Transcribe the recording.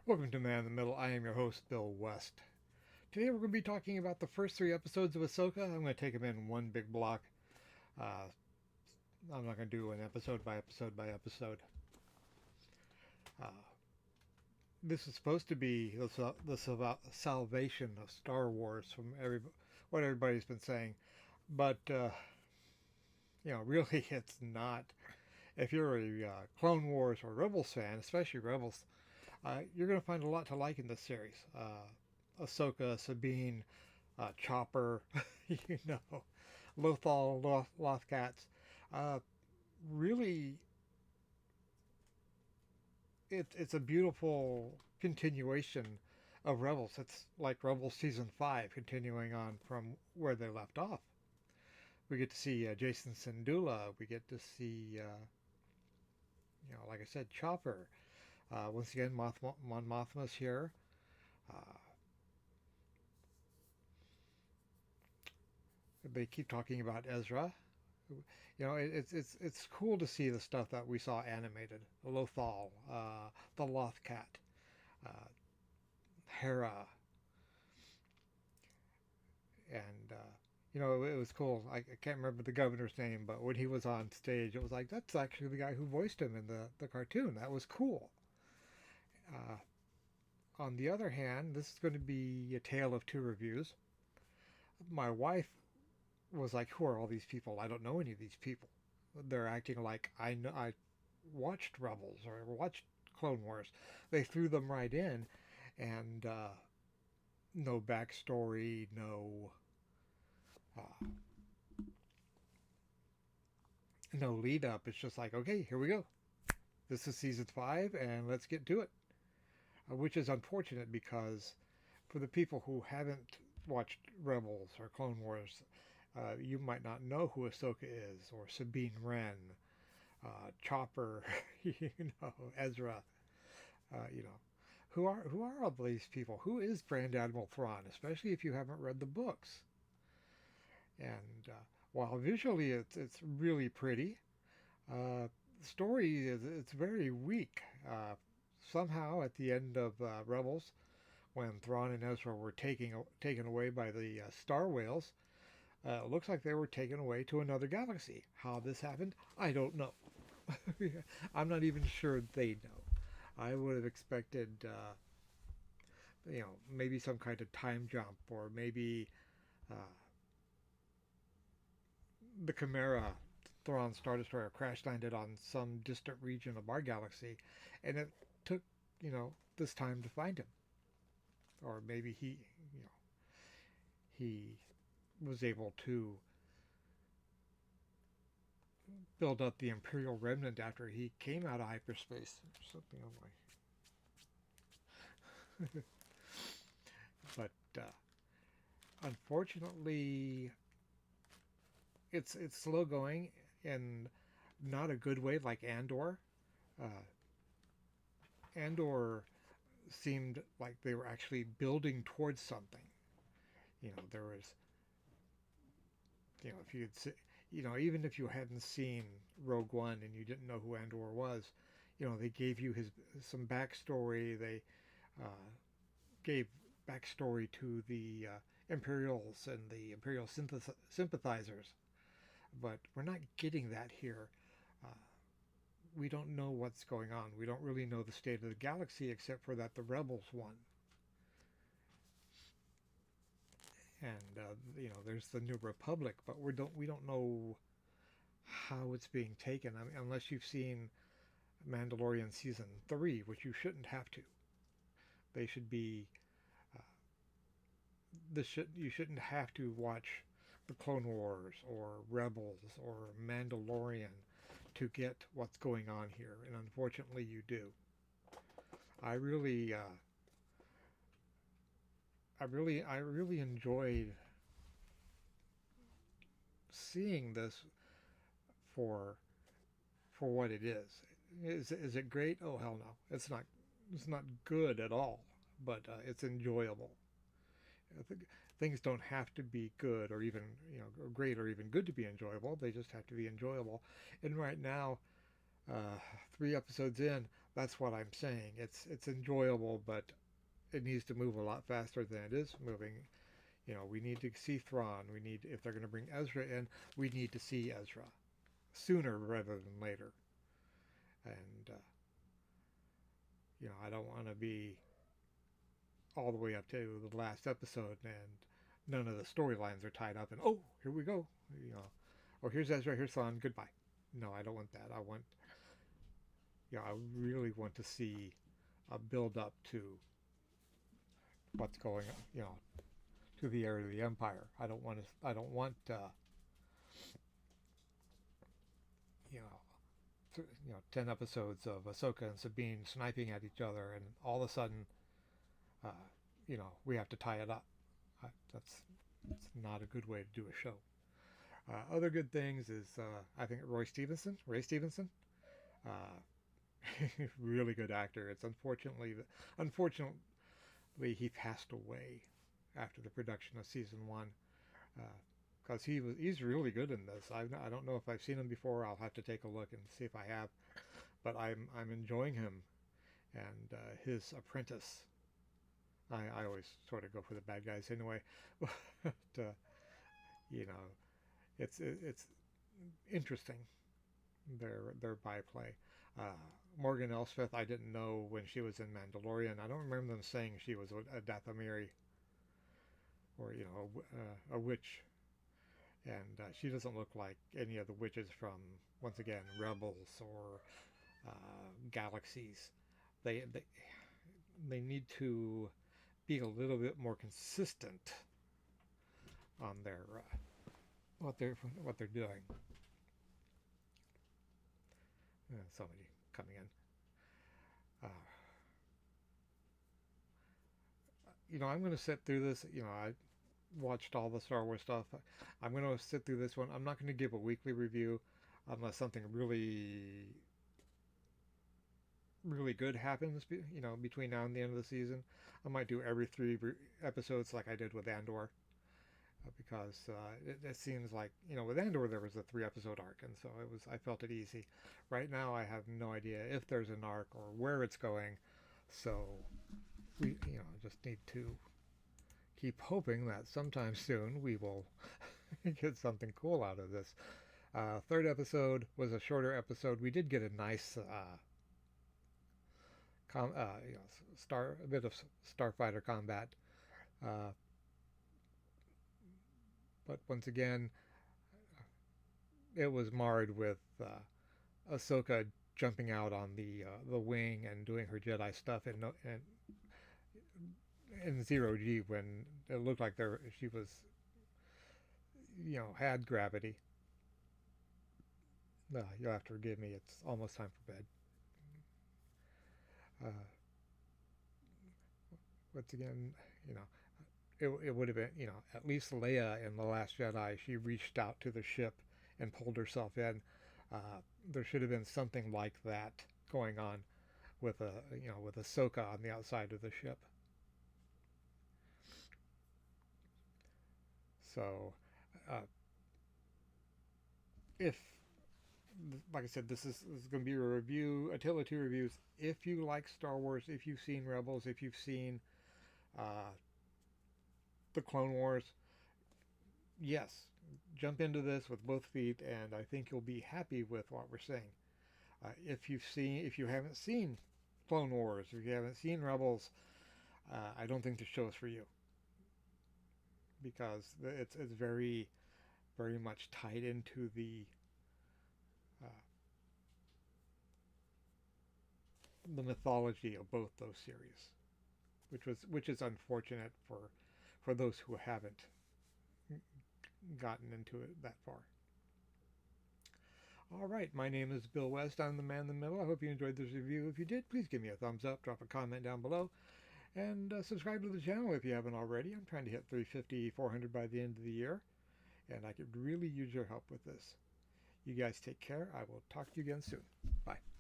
Welcome to Man in the Middle. I am your host, Bill West. Today we're going to be talking about the first three episodes of Ahsoka. I'm going to take them in one big block. Uh, I'm not going to do an episode by episode by episode. Uh, this is supposed to be the salvation of Star Wars from what everybody's been saying, but really it's not. If you're a Clone Wars or Rebels fan, especially Rebels, you're going to find a lot to like in this series. Ahsoka, Sabine, Chopper, you know, Lothal, Lothcats. Uh, really, it's a beautiful continuation of Rebels. It's like Rebels season 5, continuing on from where they left off. We get to see Jason Syndulla. We get to see, like I said, Chopper. Once again, Mon Mothma's here. Uh, they keep talking about Ezra. It's cool to see the stuff that we saw animated. Lothal, the Lothcat, uh, Hera, and it was cool. I can't remember the governor's name, but when he was on stage, it was like that's actually the guy who voiced him in the cartoon. That was cool. Uh, on the other hand, this is going to be a tale of two reviews. My wife was like, "Who are all these people? I don't know any of these people. They're acting like I know. I watched Rebels or watched Clone Wars. They threw them right in, and no backstory, uh, no lead up. It's just like, okay, here we go. This is season 5, and let's get to it." Which is unfortunate because for the people who haven't watched Rebels or Clone Wars, you might not know who Ahsoka is, or Sabine Wren, Chopper, Ezra, you know. Who are all these people? Who is Grand Admiral Thrawn? Especially if you haven't read the books. And while visually it's really pretty, the story is it's very weak. Somehow at the end of Rebels, when Thrawn and Ezra were taken away by the Star Whales, it looks like they were taken away to another galaxy. How this happened, I don't know. I'm not even sure they know. I would have expected, maybe some kind of time jump, or maybe uh, the Chimera, Thrawn's Star Destroyer, crash landed on some distant region of our galaxy, and it took, this time to find him. Or maybe he was able to build up the Imperial remnant after he came out of hyperspace. Something like. But unfortunately, it's slow going and not a good way like Andor. Uh, Andor seemed like they were actually building towards something. There was, if even if you hadn't seen Rogue One and you didn't know who Andor was, they gave you some backstory. They uh, gave backstory to the Imperials and the Imperial sympathizers, but we're not getting that here. Uh, we don't know what's going on. We don't really know the state of the galaxy except for that the rebels won. And there's the New Republic, but we don't know how it's being taken. I mean, unless you've seen Mandalorian season 3, which you shouldn't have to. They should be. Uh, you shouldn't have to watch the Clone Wars or Rebels or Mandalorian to get what's going on here, and unfortunately, you do. I really, I really enjoyed seeing this for for what it is. Is it great? Oh hell no! It's not. It's not good at all. But it's enjoyable. I think things don't have to be good or even great or even good to be enjoyable. They just have to be enjoyable. And right now, uh, 3 episodes in, that's what I'm saying. It's enjoyable, but it needs to move a lot faster than it is moving. We need to see Thrawn. We need, if they're going to bring Ezra in, we need to see Ezra sooner rather than later. And I don't want to be all the way up to the last episode and none of the storylines are tied up. And oh, here we go. Oh, here's Ezra. Here's Thrawn. Goodbye. No, I don't want that. I really want to see a build up to what's going on. To the area of the Empire. I don't want to. I don't want. You know, 10 episodes of Ahsoka and Sabine sniping at each other, and all of a sudden, uh, we have to tie it up. That's not a good way to do a show. Other good things is I think Ray Stevenson, really good actor. It's unfortunately he passed away after the production of season one, because he's really good in this. I don't know if I've seen him before. I'll have to take a look and see if I have, but I'm enjoying him and his apprentice. I always sort of go for the bad guys anyway, but you know it's interesting their byplay. Morgan Elsbeth, I didn't know when she was in Mandalorian. I don't remember them saying she was a Dathomiri or a witch, and she doesn't look like any of the witches from, once again, Rebels or Galaxies. They need to be a little bit more consistent on their what they're doing. Somebody coming in. I'm going to sit through this. I watched all the Star Wars stuff. I'm going to sit through this one. I'm not going to give a weekly review unless something really, really good happens. Between now and the end of the season, I might do every 3 episodes like I did with Andor, because it seems like with Andor there was a 3 episode arc, and so I felt it easy. Right now I have no idea if there's an arc or where it's going, so we just need to keep hoping that sometime soon we will get something cool out of this. Third episode was a shorter episode. We did get a nice a bit of starfighter combat. Uh, but once again, it was marred with Ahsoka jumping out on the wing and doing her Jedi stuff, and in zero G when it looked like she was had gravity. You'll have to forgive me. It's almost time for bed. Uh, Once again, it would have been, at least Leia in The Last Jedi, she reached out to the ship and pulled herself in. There should have been something like that going on with with Ahsoka on the outside of the ship. So, uh, if, like I said, this is going to be a review, a tale of two reviews. If you like Star Wars, if you've seen Rebels, if you've seen uh, the Clone Wars, yes, jump into this with both feet, and I think you'll be happy with what we're saying. If you haven't seen Clone Wars, if you haven't seen Rebels, I don't think the show's for you, because it's very, very much tied into uh, the mythology of both those series, which is unfortunate for those who haven't gotten into it that far. All right, my name is Bill West. I'm the man in the middle. I hope you enjoyed this review. If you did, please give me a thumbs up, drop a comment down below, and subscribe to the channel if you haven't already. I'm trying to hit 350, 400 by the end of the year, and I could really use your help with this. You guys take care. I will talk to you again soon. Bye.